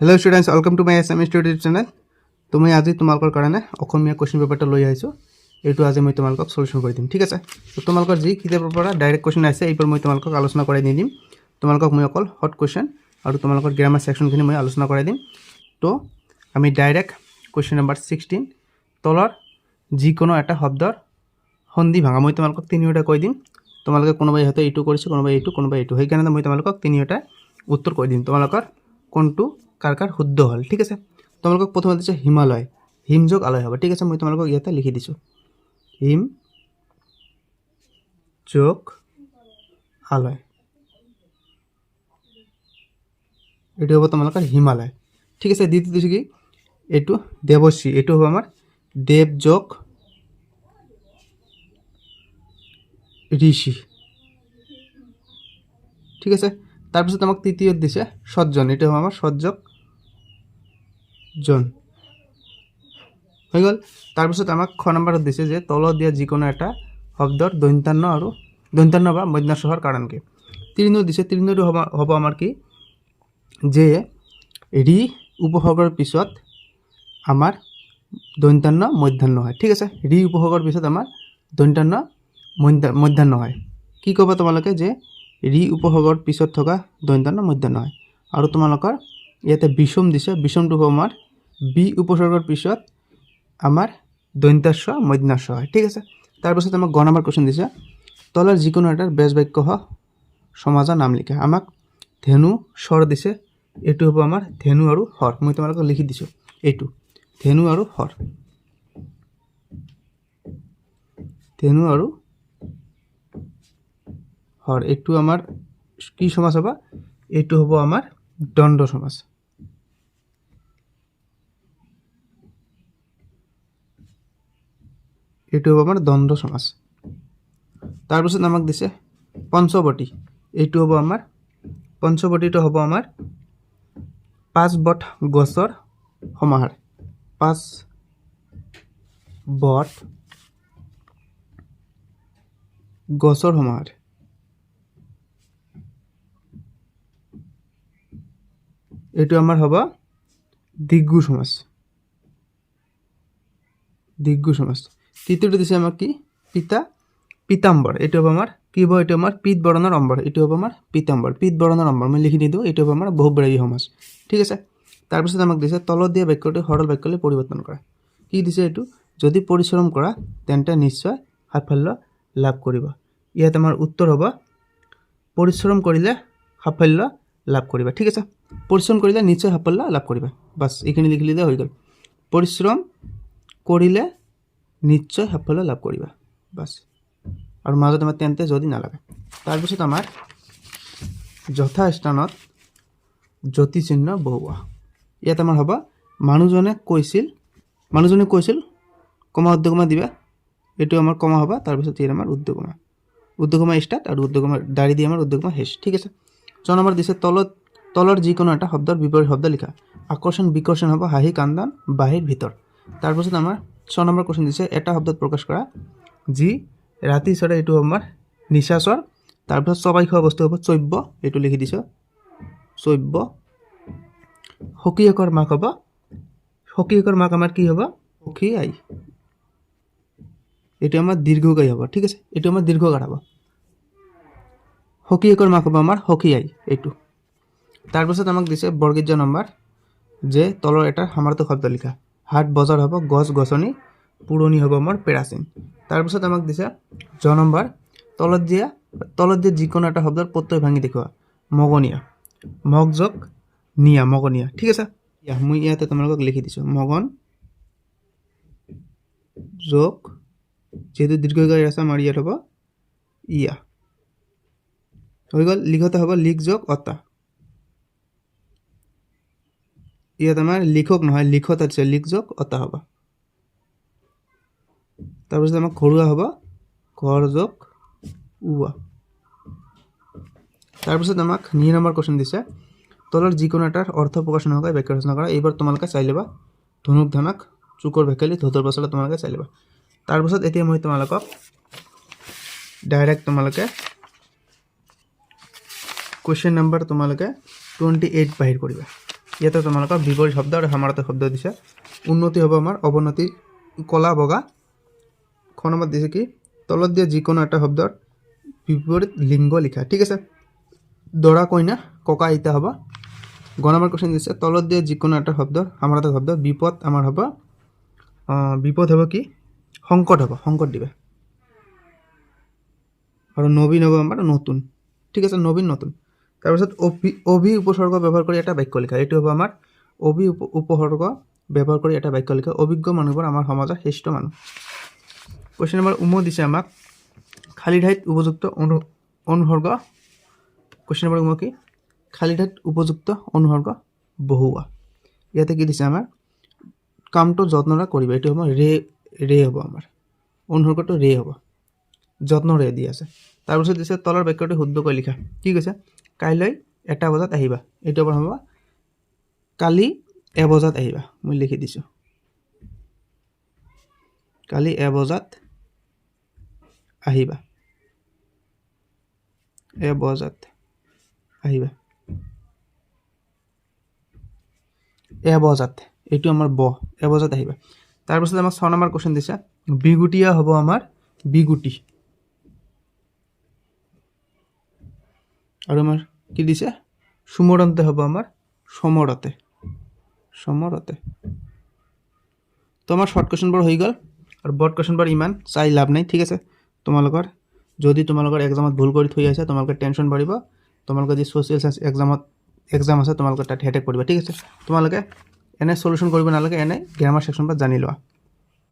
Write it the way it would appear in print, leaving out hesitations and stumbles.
Hello students, welcome to my SMS YouTube channel. तो मैं आज तुम्हारे कारण अखमिया क्वेश्चन पेपार लै आइसो। ये आज मैं तुम्हारे सल्यूशन कर दिम, ठीक है। तो तुम्हारे जी किताबर डायरेक्ट क्वेश्चन आसे ये मैं तुम्हारे आलोचना कर दी तुम्हारे मैं अकल हट क्वेश्चन और तुम्हारे ग्रामार सेक्शनखिनि मैं आलोचना कर दिम। तो आम डायरेक्ट क्वेश्चन नम्बर 16 तलर जिको एट शब्दर सন্ধি भाঙा मैं तुम्हारे तीनिटा कै दिम। तुम्हारे कोनोबाई हयतो एटू करिছে कोनोबाई एटू कोनोबाई एटू সেইকাৰণে मैं तुम्हारे तीनिटा उत्तर कै दिम तुम्हारे कोनटू कार कार शुद्ध हल, ठीक है। तुम्हारे प्रथम दी हिमालय हिम जोग आलय हम, ठीक है। मैं तुम्हारे इते लिखि दी हिम जोग आलय ये हम तुम्हारे हिमालय, ठीक है। द्वितीय दिशा कि यू देवश्री यू हम देव जोग ऋषि, ठीक है। तार पाছত आमाक तृतीय दिशा सज्जन ये हम सज्जक जन हो गल। तार पाছত आमाक ख नम्बर दिছে যে তল দিয়া যিকোনো এটা শব্দৰ দন্তান্ন আৰু দন্তান্ন বা মধ্যাহ্ন কাৰণ কি। তৃতীয় দিছে তৃতীয়টো হ'ব আমাৰ কি যে ৰি উপসৰ্গৰ পিছত আমাৰ দন্তান্ন মধ্যাহ্ন হয়, ঠিক আছে। ৰি উপসৰ্গৰ পিছত আমাৰ দন্তান্ন মধ্যাহ্ন হয়। কি ক'বা তোমালোকে যে ৰি উপসৰ্গৰ পিছত থকা দন্তান্ন মধ্যাহ্ন হয়। আৰু তোমালোকৰ ইয়াতে বিষম দিছে, বিষমটো হ'ব আমাৰ বি উপসৰ্গৰ পিছত आमार दन्तास्व मध्याह्न है, ठीक है। तार पाছত आमाक ग नम्बर क्वेश्चन दिছে तलर जिकोनो एटार बेज बाक्य समाजा नाम लिखा। आमाक धेनु स्वर दिছে एटू हबो आमार धेनु और हर। मैं तुम्हारे लिखि दिছো एटू धेनु और हर, धेनु और हर एटू आमार कि समाज हबा एटू हबो आमार दंड समाज। एटू हबो आमार द्वंद्व समास। तार पाছত आमाक दिছে पंचवटी एटू हबो आमार पंचवटीটো हबो आमार पाँच बट गছৰ समाहार। पाँच बट गছৰ समाहार एटू आमार हबो दिग्गु समास, दिग्गु समास। तृतीयটো दिছে आमाक कि पिता पीताम्बर एटू हबो आमार कि हबो एटू आमार पीत बर्णर अम्बर एटू हबो आमार पीताम्बर पीत बर्णर अम्बर मैं लिखि निदिও एटू हबो आमार बहुब्राही समास, ठीक है। तार पाছত आमाक दिছে तলত দিয়া বাক্যটো সরল বাক্যলৈ পৰিৱৰ্তন কৰা। কি দিছে এটু যদি পৰিশ্ৰম কৰা তেন্তে নিশ্চয় সাফল্য লাভ কৰিবা। ইয়াত আমাৰ উত্তৰ হ'ব পৰিশ্ৰম কৰিলে সাফল্য লাভ কৰিবা, ঠিক আছে। পৰিশ্ৰম কৰিলে নিশ্চয় সাফল্য লাভ কৰিবা, বাস এইখিনি লিখি দিলে হৈ গ'ল। পৰিশ্ৰম কৰিলে निश्चय साफल्य लाभ करिबा, बस। और माजत आमार तेन्ते जदि नालागे। तार पाছত आमार यथा स्थानत ज्योति चिन्ह बहुआ। इयात आमार हबा मानुजने কৈছিল कमा उद्योगमा दिबा एटू आमार कमा हबा। तार पाছত इ आमार उद्योगमा स्टार्ट और उद्योगमा दाड़ी दिए आमार उद्योगमा शेष, ठीक है। च नम्बर दिছে तलर जिकोनो एटा शब्दर विपरीत शब्द लिखा। आकर्षण विकर्षण हबा हाहि कांदन बाहिर भितर। तार पाছত आमार 6 नम्बर क्वेश्चन दिছে এটা শব্দত प्रकाश करा जी राति चढ़े एटू आमार निशाचर। तार पाছত सबाई खा बस्तु हबो चैब्य एटू लिखि दिছো चैब्य। हकियकर माक हबो हकियकर माक आमार कि हबो हकी आई एटू आमार दीर्घकाय हबो, ठीक है। एटू आमार दीर्घकार हबो हकियकर माक हबो आमार हकी आई एटू। तार पाছত आमाक दिছে बर्गित ज नम्बर जे तलर एटा समानार्थक शब्द लिखा। हाट बजार हबो गछ गछनी पुरनी हबो आमार पेराचिन। तार पाছত आमाक दिছে ज नम्बर तलत दिया जिकोनो एटा शब्दर प्रत्यय भांगी देखुवा। मगनिया मग जोग निया मगनिया, ठीक है। या मैं इयाते तुम्हारे लिखि दिছো मगन जोग जेहेतु दीर्घकाय आछे आमार इयात हबो इया हो गल। लिखते हबो लिख जोग अता इयात आमार लिखक নহয় लिखत আছে लिख जोग अता हबो। तार पाছত आमाक घरुआ हबो घर जोग उआ। तार पाছত आमाक 9 नम्बर क्वेश्चन दिছে तलर जिकोनो एटार अर्थ प्रकाश नहोकाय व्याख्या रचना करा। एबार तुम्हारे चाइ लेबा धनुक धनाक चुकर भेकाली धोतर पाছলা तुम्हारे चाइ लेबा। तार पाছত এতিয়া মই তোমালোকক डायरेक्ट तुम्हारे क्वेश्चन नम्बर तुम्हारे 28 बाहिर करिबा। ইয়াতে তোমালোকৰ বিপৰীত শব্দ আৰু সমানাৰ্থক শব্দ দিছে। উন্নতি হ'ব আমাৰ অৱনতি, কলা বগা। খ নম্বৰত দিছে কি তলত দিয়া যিকোনো এটা শব্দৰ বিপৰীত লিংগ লিখা। ঠিক আছে, দৰা কইনা, ককা আইতা হ'ব। গ নম্বৰ কুৱেশ্যন দিছে তলত দিয়া যিকোনো এটা শব্দৰ সমানাৰ্থক শব্দ। বিপদ আমাৰ হ'ব বিপদ হ'ব কি সংকট হ'ব, সংকট দিবা। আৰু নবীন হ'ব আমাৰ নতুন। ঠিক আছে, নবীন নতুন। তাৰপিছত অভি উপসৰ্গ ব্যৱহাৰ কৰি এটা বাক্য লিখা। এইটো হ'ব আমাৰ অভি উপসৰ্গ ব্যৱহাৰ কৰি এটা বাক্য লিখা। অভিজ্ঞ মানুহবোৰ আমাৰ সমাজৰ শ্ৰেষ্ঠ মানুহ। কুৱেশ্যন নম্বৰ দিছে আমাক খালী ঠাইত উপযুক্ত অনুসৰ্গ। কুৱেশ্যন নম্বৰ কি খালী ঠাইত উপযুক্ত অনুসৰ্গ বহুৱা। ইয়াতে কি দিছে আমাৰ কামটো যত্নৰে কৰিবা। এইটো হ'ব ৰে হ'ব আমাৰ অনুসৰ্গটো ৰে হ'ব, যত্নৰে দি আছে। তাৰপিছত দিছে তলৰ বাক্যটো শুদ্ধকৈ লিখা। কি কৈছে কাইলৈ 1টা বজাত আহিবা। এইটো হ'ব কালি 1 বজাত আহিবা। মই লিখি দিছোঁ কালি 1 বজাত আহিবা, 1 বজাত আহিবা, 1 বজাত। এইটো আমাৰ 1 বজাত আহিবা। তাৰপিছত আমাক 6 নম্বৰ কুৱেশ্যন দিছে বিগুটীয়া হ'ব আমাৰ বিগুটি। আৰু আমাৰ কি দিছে সুমৰন্তে হ'ব আমাৰ সমৰতে, সমৰতে। তো আমাৰ শৰ্ট কুৱেশ্যনবোৰ হৈ গ'ল আৰু ব্ৰড কুৱেশ্যনবোৰ ইমান চাই লাভ নাই। ঠিক আছে, যদি তোমালোকৰ এক্সামত ভুল কৰি থৈ আছে তোমালোকৰ টেনশ্যন বাঢ়িব। তোমালোকৰ যি ছ'চিয়েল চায়েন্স এক্সাম আছে তোমালোকৰ তাত হেডেক পৰিব। ঠিক আছে, তোমালোকে এনে সলিউশ্যন কৰিব নালাগে, এনে গ্ৰামাৰ ছেকশ্যন পৰা জানি লোৱা।